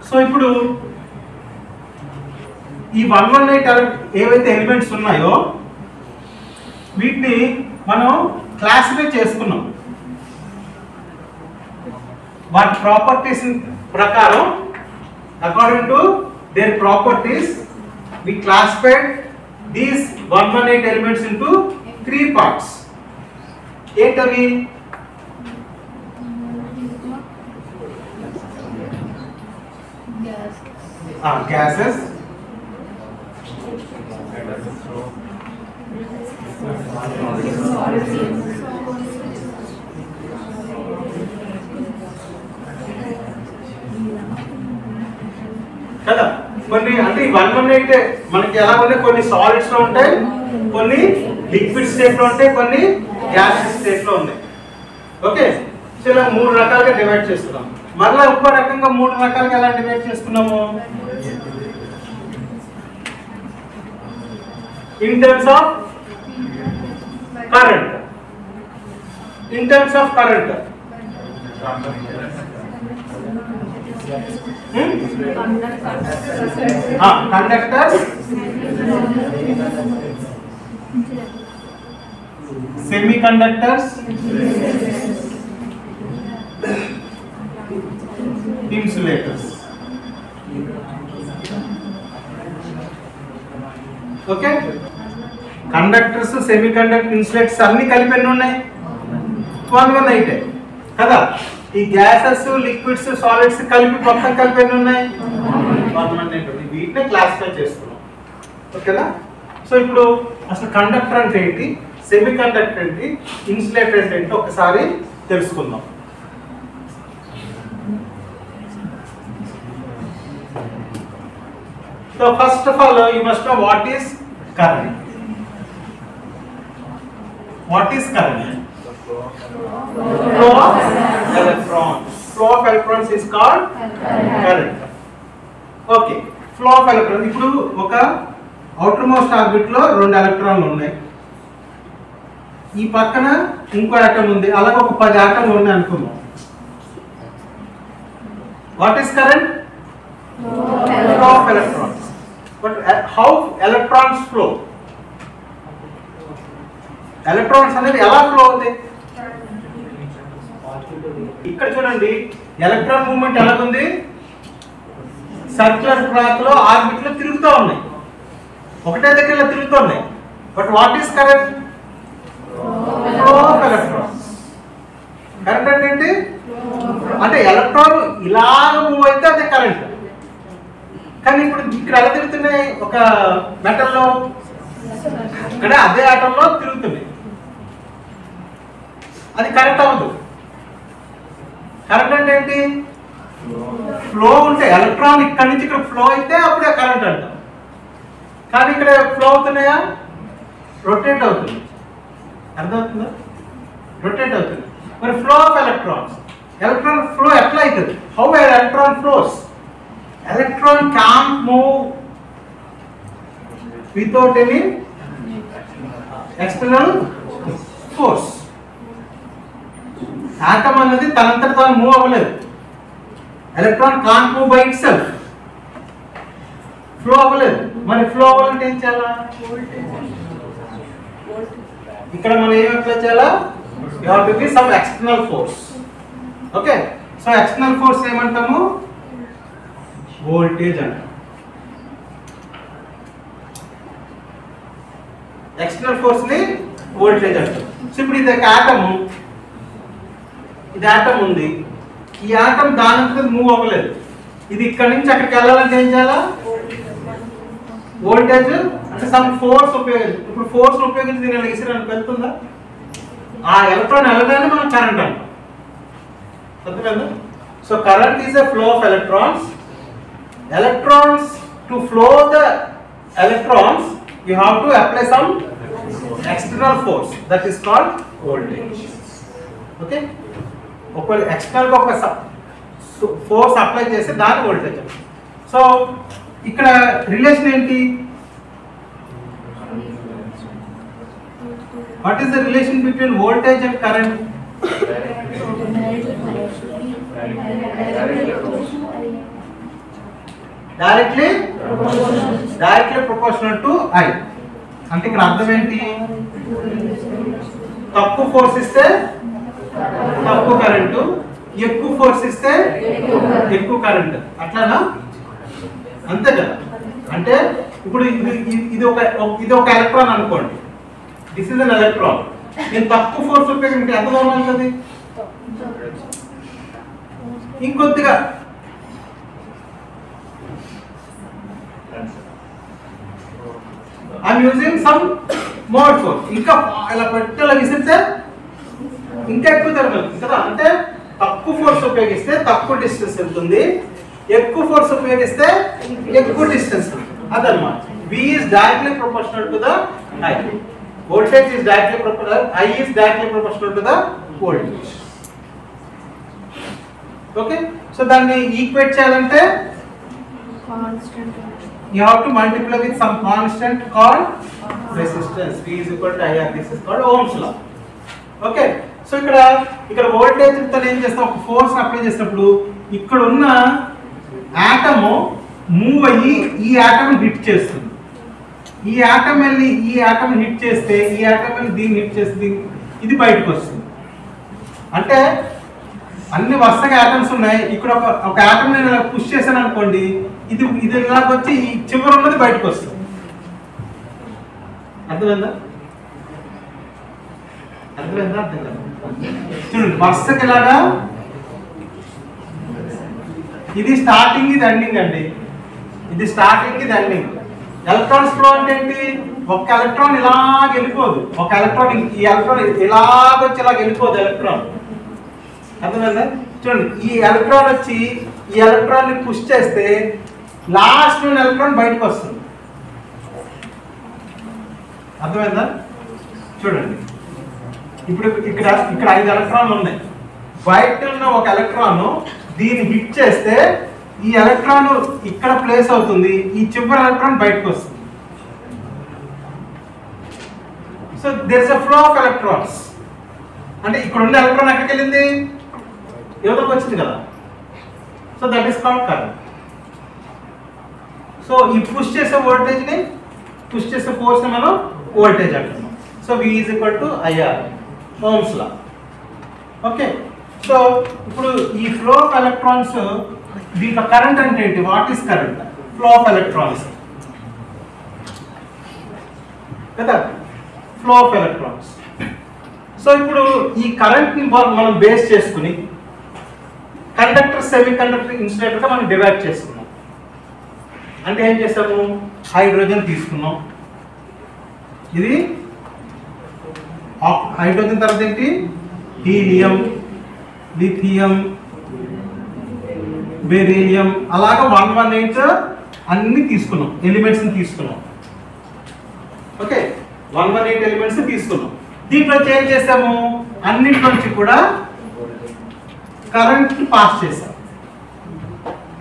So ఇప్పుడు ఈ 118 ఏవైతే ఎలిమెంట్స్ ఉన్నాయో వీటిని మనం క్లాసిఫై చేసుకున్నాం. వాటి ప్రాపర్టీస్ ప్రకారం according to their properties we classified these 118 elements into 3 parts. ఏంటవి? gases, కదా. కొన్ని అంటే 118 మనకి ఎలా ఉన్నాయి, కొన్ని సాలిడ్స్ లో ఉంటాయి, కొన్ని లిక్విడ్ స్టేట్ లో ఉంటాయి, కొన్ని గ్యాసెస్ స్టేట్ లో ఉన్నాయి. ఓకే, సో ఇలా 3 రకాలుగా డివైడ్ చేస్తున్నాం. మరలా ఇంకో రకంగా 3 రకాలుగా ఎలా డివైడ్ చేసుకున్నాము? In terms of current. In terms of current conductors, semiconductors, insulators. Okay, conductors, semiconductor, insulators అన్ని కలిపి ఎన్ని ఉన్నాయి? 118 కదా. ఈ గ్యాసెస్, లిక్విడ్స్, సాలిడ్స్ కలిపి మొత్తం కలిపి ఎన్ని ఉన్నాయి? 118. వీటిని క్లాసిఫై చేసుకున్నాం. ఓకేనా? సో ఇప్పుడు అసలు కండక్టర్ అంటే ఏంటి, సెమీ కండక్టర్ ఏంటి, ఇన్సులేటర్ అంటే ఏంటి ఒకసారి తెలుసుకుందాం. So first of all you must know what is current. What is current? Flow of electrons. Flow of electrons is called current. Okay, flow of electrons. ఇప్పుడు ఒక అవుటర్ మోస్ట్ ఆర్బిట్ లో 2 ఎలక్ట్రాన్లు ఉన్నాయి, ఈ పక్కన ఇంకో ఆటమ్ ఉంది, అలాగే ఒక 10 ఆటంలు ఉన్నాయి అనుకుందాం. What is current? Flow of electrons. But how electrons flow? Electrons అనేది ఎలా ఫ్లో అవుతాయి? ఇక్కడ చూడండి, ఎలక్ట్రాన్ మూవ్మెంట్ ఎలాగుంది? సర్క్యులర్ పాత్ లో ఆర్బిట్ లో తిరుగుతూ ఉన్నాయి, ఒకటే దగ్గర ఇలా తిరుగుతూ ఉన్నాయి. But what is current? Flow of electrons. Current అంటే ఏంటి? అంటే ఎలక్ట్రాన్ ఇలాగ మూవ్ అయితే అదే కరెంట్. కానీ ఇప్పుడు ఇక్కడ ఎలా తిరుగుతున్నాయి? ఒక మెటల్లో ఇక్కడ అదే ఆటంలో తిరుగుతున్నాయి, అది కరెంట్ అవ్వదు. కరెంట్ అంటే ఏంటి? ఫ్లో ఉంటే ఎలక్ట్రాన్ ఇక్కడ నుంచి ఇక్కడ ఫ్లో అయితే అప్పుడే కరెంట్ అంటాం. కానీ ఇక్కడ ఫ్లో అవుతున్నాయా? రొటేట్ అవుతుంది. అర్థమవుతుందా? రొటేట్ అవుతుంది. మరి flow of electrons, electron flow ఎట్లా అవుతుంది? How electron flows? Electron can move without any external force. Atom అనేది తనంతట తాను మూవ్ అవ్వలేదు. Electron can't move by it self, flow అవ్వలేదు. మరి ఫ్లో అవ్వాలంటే ఏం చేయాలా? ఇక్కడ మనం ఏం అప్లై చేయాలా? You have to give some external force. Okay, so external force ఏమంటాము? వోల్టేజ్ అంటాం. ఎక్స్టర్నల్ ఫోర్స్ ని వోల్టేజ్ అంటాం. సో ఇప్పుడు ఇది ఒక ఆటమ్, ఇది ఆటమ్ ఉంది, ఈ ఆటమ్ దానంతా మూవ్ అవ్వలేదు. ఇది ఇక్కడ నుంచి అక్కడికి వెళ్ళాలంటే ఏం చేయాలా? వోల్టేజ్ అంటే సమ్ ఫోర్స్ ఉపయోగించి, ఇప్పుడు ఫోర్స్ ఉపయోగించి దీని విసిరానికి వెళ్తుందా? ఆ ఎలక్ట్రాన్ వెళ్ళగానే మనం కరెంట్ అంటాం. అర్థమైందా? So current is a flow of electrons. Electrons, to flow the electrons you have to apply some external force, that is called voltage. Okay, ఒకవేళ ఎక్స్టర్నల్ గా ఒక ఫోర్స్ అప్లై చేస్తే దాని వోల్టేజ్. సో ఇక్కడ రిలేషన్ ఏంటి? What is the relation between voltage and current? Directly proportional to I. అంటే ఇక్కడ అర్థం ఏంటి? తక్కువ ఫోర్స్ ఇస్తే తక్కువ కరెంటు, ఎక్కువ ఫోర్స్ ఇస్తే ఎక్కువ కరెంటు, అట్లానా? అంతే కదా. అంటే ఇప్పుడు ఇది ఒక ఎలక్ట్రాన్ అనుకోండి. This is an electron. నేను తక్కువ ఫోర్స్ ఉపయోగించి ఎంత దూరం వెళ్తుంది? ఇంకొద్దిగా I'm using some more force. ఇంకా ఇలా పెట్టేలా విసిరితే ఇంకా ఎక్కువ దూరం వెళ్తుంది కదా. అంటే తక్కువ ఫోర్స్ ఉపయోగిస్తే తక్కువ డిస్టెన్స్ వెళ్తుంది, ఎక్కువ ఫోర్స్ ఉపయోగిస్తే ఎక్కువ డిస్టెన్స్. అదన్నమాట. V is directly proportional to the I. Voltage is directly proportional. I is directly proportional to the voltage. Okay. So దాన్ని ఈక్వేట్ చేయాలంటే constant. You have to multiply with some constant called resistance. V is equal to IR. This is called Ohm's law. Okay. So ఇక్కడ voltage తో ఏం చేస్తాం? ఒక force apply చేసినప్పుడు ఇక్కడ ఉన్న ఆటమ్ మూవ్ అయ్యి ఈ ఆటమ్ హిట్ చేస్తుంది. ఈ ఆటమ్ వెళ్ళి ఈ ఆటమ్ హిట్ చేస్తే ఈ ఆటమ్ వెళ్ళి దీన్ని హిట్ చేస్తే ఇది బయటకు వస్తుంది. అంటే అన్ని వరుసగా ఆటమ్స్ ఉన్నాయి. ఇక్కడ ఒక ఆటమ్ నేను పుష్ చేశాను అనుకోండి, ఇది ఇలాగ వచ్చి ఈ చివరి ఉన్నది బయటకు వస్తుంది. అర్థమైందా? అర్థం కదా. చూడండి, వరుసకి ఇలాగా ఇది స్టార్టింగ్, ఇది ఎండింగ్ అండి. ఇది స్టార్టింగ్, ఇది ఎండింగ్. ఎలక్ట్రాన్స్ ఫ్లో అంటే ఏంటి? ఒక ఎలక్ట్రాన్ ఇలాగ వెళ్ళిపోదు. ఒక ఎలక్ట్రాన్ ఈ ఎలక్ట్రాన్ ఇలాగొచ్చి ఇలాగ వెళ్ళిపోదు ఎలక్ట్రాన్. అర్థమైందా? చూడండి, ఈ ఎలక్ట్రాన్ వచ్చి ఈ ఎలక్ట్రాన్ ని పుష్ చేస్తే లాస్ట్ ఎలక్ట్రాన్ బయటకు వస్తుంది. అర్థమైందా? చూడండి, ఇప్పుడు ఇక్కడ 5 ఎలక్ట్రాన్లు ఉన్నాయి. బయట ఉన్న ఒక ఎలక్ట్రాన్ దీన్ని హిట్ చేస్తే ఈ ఎలక్ట్రాన్ ఇక్కడ ప్లేస్ అవుతుంది, ఈ చివరి ఎలక్ట్రాన్ బయటకు వస్తుంది. So there is a flow of electrons. అంటే ఇక్కడ ఉన్న ఎలక్ట్రాన్ ఎక్కడికి వెళ్ళింది? యువతలకు వచ్చింది కదా. So that is called current. So ఈ పుష్ చేసే వోల్టేజ్ ని, పుష్ చేసే ఫోర్స్ ని మనం వోల్టేజ్ అంటున్నాం. So V is equal to IR, Ohm's law. Okay. So ఇప్పుడు ఈ ఫ్లో ఆఫ్ ఎలక్ట్రాన్స్, దీంట్లో కరెంట్ అంటే ఏంటి? What is current? Flow of electrons కదా, ఫ్లో ఆఫ్ ఎలక్ట్రాన్స్. సో ఇప్పుడు ఈ కరెంట్ ని మనం బేస్ చేసుకుని కండక్టర్, సెమీ కండక్టర్, ఇన్సులేటర్ గా మనం డివైడ్ చేసుకున్నాం. అంటే ఏం చేస్తాము? హైడ్రోజన్ తీసుకున్నాం. ఇది హైడ్రోజన్ తర్వాత ఏంటి? హీలియం, లిథియం, బెరీలియం, అలాగా 118 అన్ని తీసుకున్నాం, ఎలిమెంట్స్ ని తీసుకున్నాం. ఓకే, 118 ఎలిమెంట్స్ తీసుకున్నాం. దీంట్లో చేంజ్ చేసాము, అన్నింటిలోంచి కూడా కరెంట్ పాస్ చేసాం.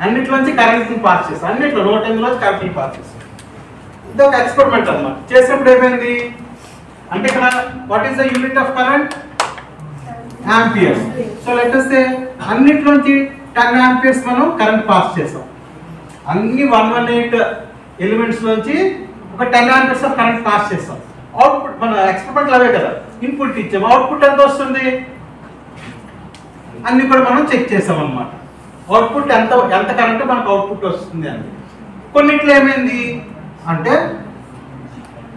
అన్నింటిలోంచి కరెంట్ పాస్ చేసాం. అన్నింటిలో 110 కరెంట్ పాస్ చేసాం. ఇది ఒక ఎక్స్పెరిమెంట్ అన్నమాట. చేసినప్పుడు ఏమైంది అంటే ఇక్కడ what is the unit of current? Amperes. So let us say అన్నిట్లోంచి 10 ఆంపియర్స్ మనం కరెంట్ పాస్ చేసాం. అన్ని 118 ఎలిమెంట్స్ నుంచి ఒక 10 ఆంపియర్స్ ఆఫ్ కరెంట్ పాస్ చేసాం. అవుట్పుట్ మన ఎక్స్పెరిమెంట్ అవే కదా, ఇన్పుట్ ఇచ్చాం, అవుట్పుట్ ఎంత వస్తుంది అన్ని కూడా మనం చెక్ చేసాం అన్నమాట. అవుట్పుట్ ఎంత కరెంట్ మనకు అవుట్పుట్ వస్తుంది అని. కొన్నిట్లో ఏమైంది అంటే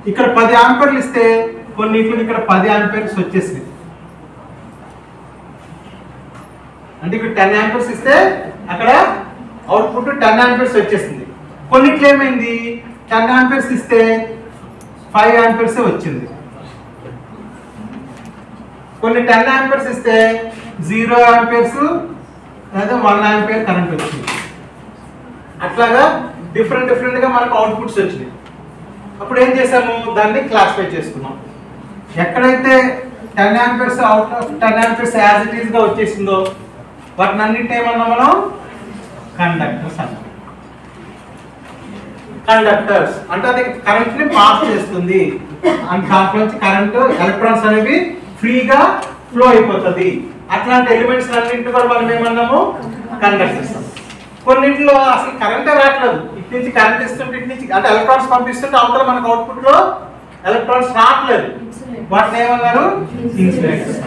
ఇక్కడ 10 ఆంపియర్లు ఇస్తే కొన్నిట్లో ఇక్కడ 10 ఆంపియర్స్ వచ్చేసింది. అంటే ఇక్కడ 10 ఆంపియర్స్ ఇస్తే అక్కడ అవుట్పుట్ 10 ఆంపియర్స్ వచ్చేసింది. కొన్నిట్లో ఏమైంది 10 ఆంపియర్స్ ఇస్తే 5 ఆంపియర్స్ వచ్చింది. కొన్ని 10 ఆంపియర్స్ ఇస్తే 0 ఆంపియర్స్ లేదా 1 ఆంపియర్ కరెంట్ వచ్చింది. అట్లాగా డిఫరెంట్ గా మనకు అవుట్పుట్స్ వచ్చినాయి. అప్పుడు ఏం చేసాము, దాన్ని క్లాసిఫై చేసుకున్నాం. ఎక్కడైతే 10 amperes out of 10 amperes as it is గా వచ్చేసిందో వాటిని అన్నింటి ఏమన్నా మనం కండక్టర్స్ అన్నాం. కండక్టర్స్ అంటే అది కరెంట్ ని పాస్ చేస్తుంది, అండ్ దాంట్లో నుంచి కరెంట్ ఎలక్ట్రాన్స్ అనేవి ఫ్రీగా ఫ్లో అయిపోతుంది. అట్లాంటి ఎలిమెంట్స్ అన్నింటి కూడా మనం ఏమన్నాము కండక్టర్స్. కొన్నింటిలో అసలు కరెంటే రావట్లేదు, ఇటు నుంచి కరెంట్ ఇస్తుంటే ఇటు నుంచి అంటే ఎలక్ట్రాన్స్ పంపిస్తుంటే అవతల మనకు అవుట్పుట్ లో ఎలక్ట్రాన్స్ రావట్లేదు, వాటిని ఏమన్నారు ఇన్సులేటర్స్.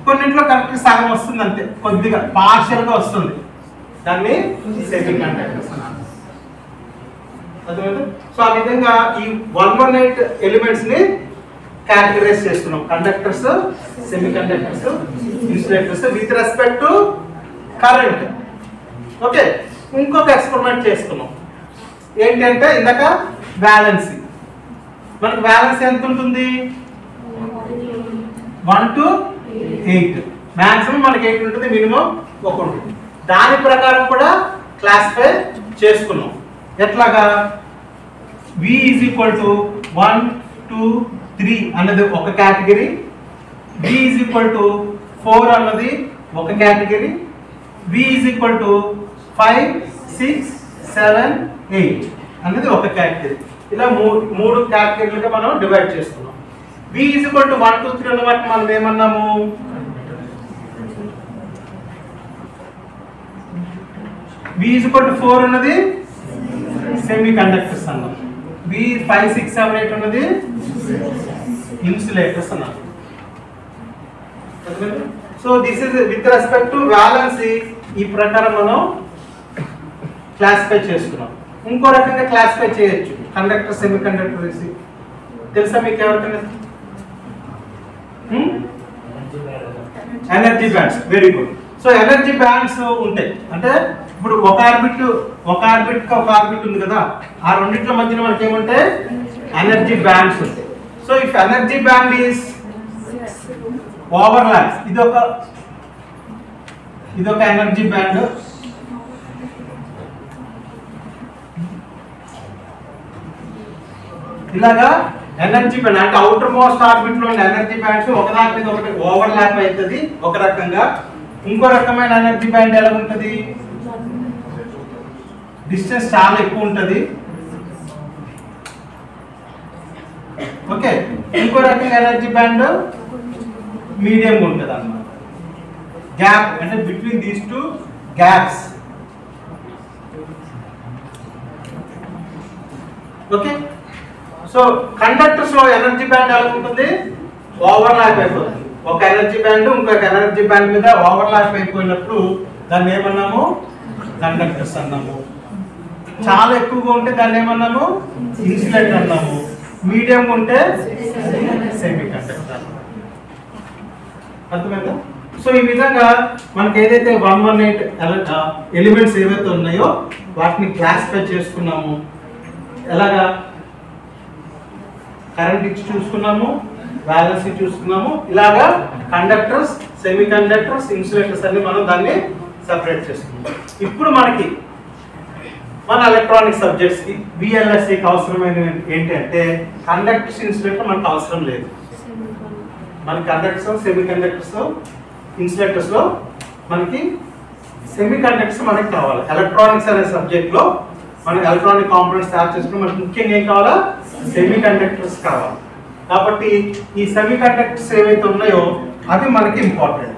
కొన్నింటిలో కరెక్ట్ సగం వస్తుంది అంతే, కొద్దిగా పార్షియల్ గా వస్తుంది, దాన్ని సెమీ కండక్టర్స్ అన్నారు. సో ఆ విధంగా ఈ 118 ఎలిమెంట్స్ ని కేటగరైజ్ చేస్తున్నాం, conductors, semi conductors, insulators with respect to current. Okay, ఇంకొక ఎక్స్పెరిమెంట్ చేస్తున్నాం ఏంటంటే ఇందాక బ్యాలెన్సింగ్. మనకు బ్యాలెన్స్ ఎంత ఉంటుంది 1 to 8, మాక్సిమం మనకి 8 ఉంటుంది, మినిమం 1 ఉంటుంది. దాని ప్రకారం కూడా క్లాసిఫై చేసుకున్నాం. ఎట్లాగా V is equal to 1, 2, 3 అన్నది ఒక category, V is equal to 4 అన్నది ఒక category, V is equal to 5, 6, 7, 8 అన్నది ఒక కేటగిరీ. ఇలా మూడు కేటగిరీలుగా మనం డివైడ్ చేసుకున్నాం. V is equal to 1, 2, 3 అన్న వాటిని మనం ఏమన్నాము V is equal to 4 అన్నది సెమీ కండక్టర్స్ అన్నాం, V 5, 6, 7, 8 అన్నది ఇన్సులేటర్స్ అన్నాం. So this is with respect to valence. ఈ ప్రకారం మనం క్లాసిఫై చేసుకున్నాం. ఇంకో రకంగా క్లాసిఫై చేయొచ్చు, కండక్టర్ సెమీ కండక్టర్ తెలుసా మీకు ఎవరికైనా? Energy bands. Very good. So energy bands ఉంటాయి అంటే ఇప్పుడు ఒక ఆర్బిట్ ఒక ఆర్బిట్ ఉంది కదా, ఆ రెండిట్ల మధ్యన మనకి ఏముంటాయి ఎనర్జీ బ్యాండ్స్ ఉంటాయి. So if energy band is overlaps, ఇదొక ఎనర్జీ బ్యాండ్, ఇలాగా ఎనర్జీ బ్యాండ్ అంటే అవుటర్ మోస్ట్ ఆర్బిట్ లో ఉన్న ఎనర్జీ బ్యాండ్స్ ఒకదాని మీద ఒకటి ఓవర్లాప్ అవుతుంది ఒక రకంగా. ఇంకో రకమైన ఎనర్జీ బ్యాండ్ ఎలా ఉంటుంది, డిస్టెన్స్ చాలా ఎక్కువ ఉంటుంది. ఓకే, ఇంకో రకంగా ఎనర్జీ బ్యాండ్ మీడియం ఉంటుంది అన్నమాట. గ్యాప్ అంటే between these two gaps. Okay, so conductors లో ఎనర్జీ బ్యాండ్ ఎలా ఉంటుంది, ఓవర్లాప్ అయిపోతుంది. ఒక ఎనర్జీ బ్యాండ్ ఇంకొక ఎనర్జీ బ్యాండ్ మీద ఓవర్లాప్ అయిపోయినప్పుడు దాన్ని ఏమన్నాము కండక్టర్స్ అన్నాము. చాలా ఎక్కువగా ఉంటే దాన్ని ఏమన్నాము ఇన్సులేటర్ అన్నాము. మీడియం ఉంటే సెమీ కండక్టర్. అర్థమైందా? సో ఈ విధంగా మనకి ఏదైతే 118 ఎలిమెంట్స్ ఏవైతే ఉన్నాయో వాటిని క్లాసిఫై చేసుకున్నాము. ఎలాగా కరెంట్ ఇచ్చి చూసుకున్నాము, బ్యాలెన్స్ చూసుకున్నాము. ఇలాగా కండక్టర్స్, సెమీ కండక్టర్స్, ఇన్సులేటర్స్ అన్ని మనం దాన్ని సెపరేట్ చేసుకున్నాం. ఇప్పుడు మనకి మన ఎలక్ట్రానిక్ సబ్జెక్ట్స్ కి VLSIకి అవసరమైన ఏంటంటే కండక్టర్స్, ఇన్సులేటర్ మనకు అవసరం లేదు. మన కండక్టర్స్, సెమీ కండక్టర్స్, ఇన్సులేటర్స్ లో మనకి సెమీ కండక్టర్స్ మనకి కావాలి. ఎలక్ట్రానిక్స్ అనే సబ్జెక్ట్ లో మనకి ఎలక్ట్రానిక్ కాంపోనెంట్స్ తయారు చేసుకుని మనకి ముఖ్యంగా ఏం కావాలా సెమీ కండక్టర్స్ కావాలి. కాబట్టి ఈ సెమీ కండక్టర్స్ ఏవైతే ఉన్నాయో అవి మనకి ఇంపార్టెంట్.